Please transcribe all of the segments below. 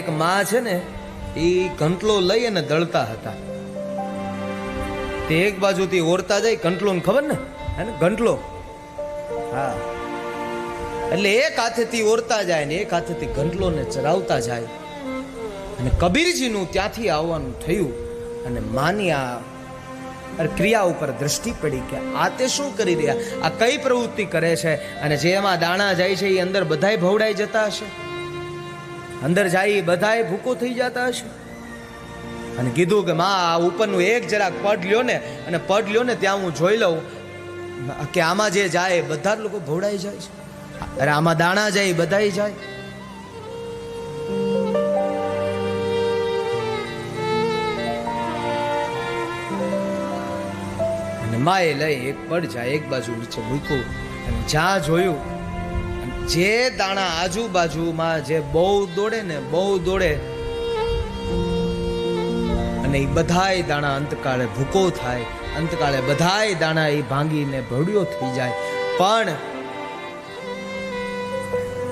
એક માં છે ને એ ઘંટલો લઈ અને દળતા હતા. તે એક બાજુથી ઓરતા જાય, ઘંટલો ને ખબર ને હે ને ઘંટલો, હા, એટલે એક હાથેથી ઓરતા જાય ને એક હાથેથી ઘંટલો ને ચરાવતા જાય. અને કબીરજીનું ત્યાંથી આવવાનું થયું અને માની આ ક્રિયા ઉપર દ્રષ્ટિ પડી કે આ તે શું કરી રહ્યા, આ કઈ પ્રવૃત્તિ કરે છે. અને જેમાં દાણા જાય છે એ અંદર બધાય ભવડાઈ જતા હશે, અંદર જાય બધાય ભૂકો થઈ જતા હશે. અને કીધું કે માં આ ઉપરનું એક જરાક પડ લ્યો ને, અને પડ લ્યો ને ત્યાં હું જોઈ લઉં કે આમાં જે જાય બધા જ લોકો ભવડાઈ જાય છે, અરે આમાં દાણા જાય બધાય જાય. અને માએ લઈ એક પડ જાય એક બાજુ નીચે મૂક્યું અને જ્યાં જોયું જે દાણા આજુબાજુમાં જે બહુ દોડે ને બહુ દોડે અને એ બધાય દાણા અંતકાળે ભૂકો થાય, અંતકાળે બધાય દાણા એ ભાંગીને ભવડિયો થઈ જાય. પણ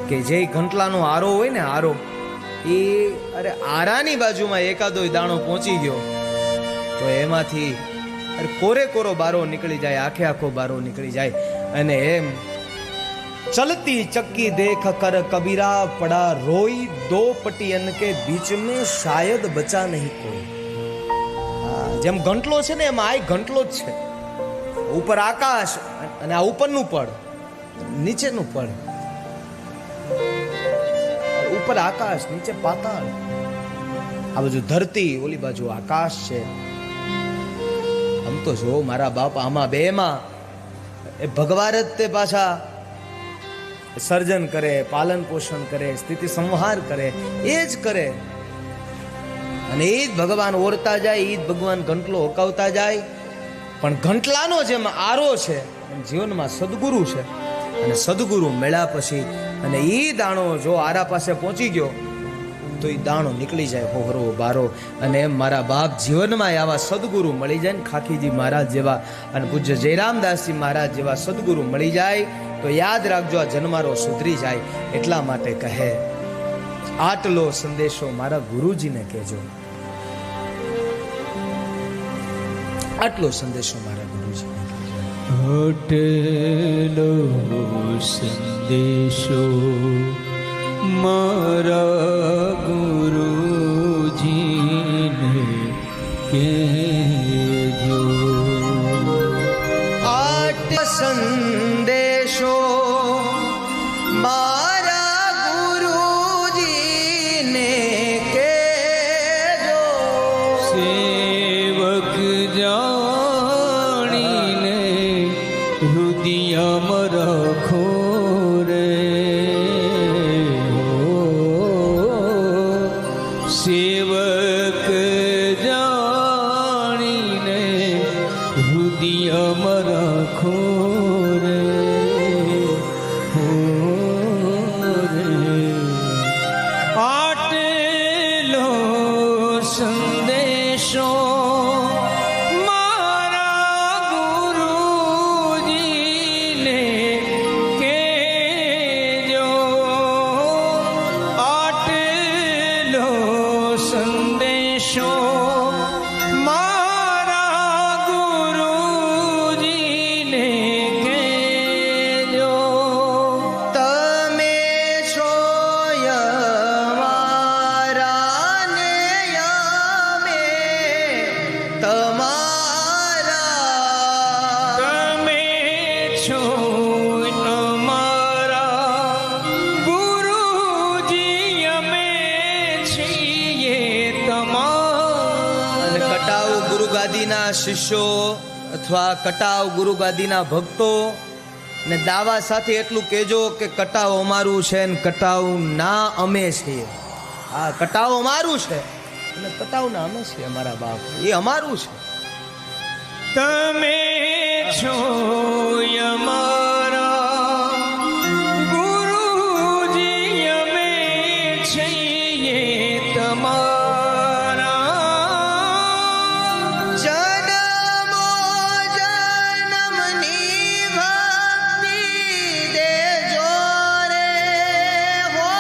કે જે ઘંટલાનો આરો હોય ને આરો, એ અરે આરાની બાજુમાં એકાદો દાણો પહોંચી ગયો તો એમાંથી અરે કોરે કોરો બારો નીકળી જાય, આખે આખો બારો નીકળી જાય. અને એમ चलती चक्की देख कर कबीरा पड़ा रोई, दो पटियन के बीच में शायद बचा नहीं कोई. જેમ ઘંટલો છે ને એમ આ ઘંટલો જ છે. ઉપર આકાશ અને આ ઉપરનું પડ, નીચેનું પડ, ઉપર આકાશ નીચે પાતાળ, આ બાજુ ધરતી ઓલી બાજુ આકાશ છે. આમ તો જો મારા બાપ આમાં બે માં એ ભગવાન જ તે પાછા સર્જન કરે, પાલન પોષણ કરે, સ્થિતિ સંહાર કરે, એ જ કરે. અને એ જ ભગવાન ઓરતા જાય, એ જ ભગવાન ઘંટલો હોકાવતા જાય. પણ ઘંટલાનો જેમ આરો છે એમ જીવનમાં સદગુરુ છે. અને સદગુરુ મળ્યા પછી અને એ દાણો જો આરા પાસે પહોંચી ગયો તો એ દાણો નીકળી જાય હોહરો બારો. અને એમ મારા બાપ જીવનમાં આવા સદગુરુ મળી જાય ને, ખાખીજી મહારાજ જેવા અને પૂજ્ય જયરામદાસજી મહારાજ જેવા સદગુરુ મળી જાય તો યાદ રાખજો આ જન્મારો સુધરી જાય. એટલા માટે કહે આટલો સંદેશો મારા ગુરુજીને કહેજો, આટલો સંદેશો મારા ગુરુજીને કહેજો. આટલો સંદેશો મારા ગુરુજીને કહેજો. આટ સંદેશો મારા ગુરુજીને કહેજો. સેવક જાણીને હૃદયમાં રાખો રે, સેવક જાણીને હૃદયમાં રાખો રે. આટલો સંદેશો મારા ગુરુજીને કહેજો. આટલો સંદેશો મારા ગુરુજીને કહેજો. તમે છો યમારા ને યમે તમારા. તમે છો અમારા ગુરુજી, અમે છીએ તમારા. અને કટાવ ગુરુગાદીના શિષ્યો અથવા કટાવ ગુરુગાદીના ભક્તો ને દાવા સાથે એટલું કહેજો કે કટાવ અમારું છે ને કટાવ ના અમે છીએ. આ કટાવ અમારું છે અને કટાવ ના અમે છીએ. અમારા બાપ એ અમારું છે. તમે છો અમારા ગુરુજી, અમે છીએ તમારા. જન્મો જન્મની ભક્તિ દેજો રે હો.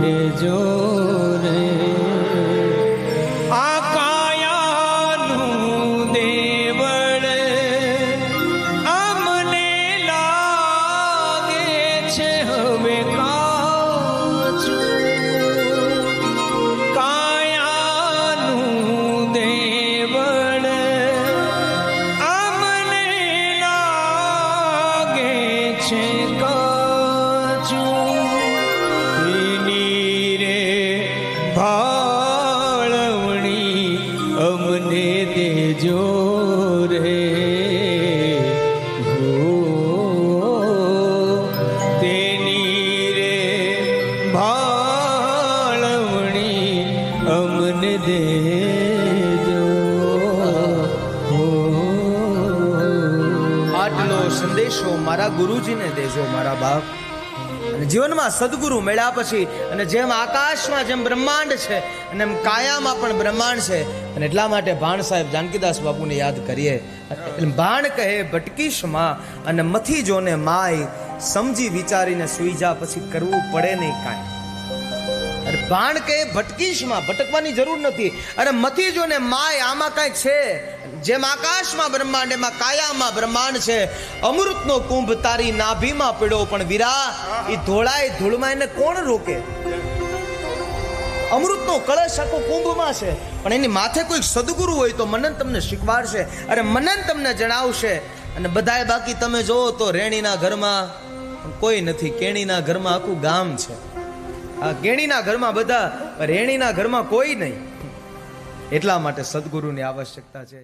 દેજો રે આ કાયાનું દેવળ અમને લાગે છે હવે કાચું કાયાનું દેવળ અમને લાગે છે કાચું એની રે ભાળવણી અમને દેજો રે હો તેની રે ભાળવણી અમને દેજો હો આટલો સંદેશો મારા ગુરુજીને દેજો મારા બાપ. અને જીવનમાં સદગુરુ મળ્યા પછી અને જેમ આકાશમાં જેમ બ્રહ્માંડ છે અને એમ કાયામાં પણ બ્રહ્માંડ છે અને એટલા માટે ભાણ સાહેબ જાનકીદાસ બાપુને યાદ કરીએ. એટલે ભાણ કહે ભટકીશમાં અને મથી જોને માય સમજી વિચારીને સુઈ જા પછી કરવું પડે નહીં કાંઈ. અરે ભાણ કહે ભટકીશમાં ભટકવાની જરૂર નથી. અરે મથી જોને માય આમાં કાંઈ છે જેમ આકાશમાં બ્રહ્માંડ એમાં કાયામાં બ્રહ્માંડ છે. અમૃતનો કુંભ તારી નાભીમાં પડ્યો પણ વીરા એ ધોળાય ધૂળમાં એને કોણ રોકે? અમૃતનો કળશ આખો કુંભમાં છે પણ એની માથે કોઈ સદગુરુ હોય તો મનન તમને શીખવાડશે. અરે મનન તમને જણાવશે. અને બધાય બાકી તમે જોવો તો રેણીના ઘરમાં કોઈ નથી, કેણીના ઘરમાં આખું ગામ છે. આ કેણીના ઘરમાં બધા, રેણીના ઘરમાં કોઈ નહીં. એટલા માટે સદગુરુની આવશ્યકતા છે.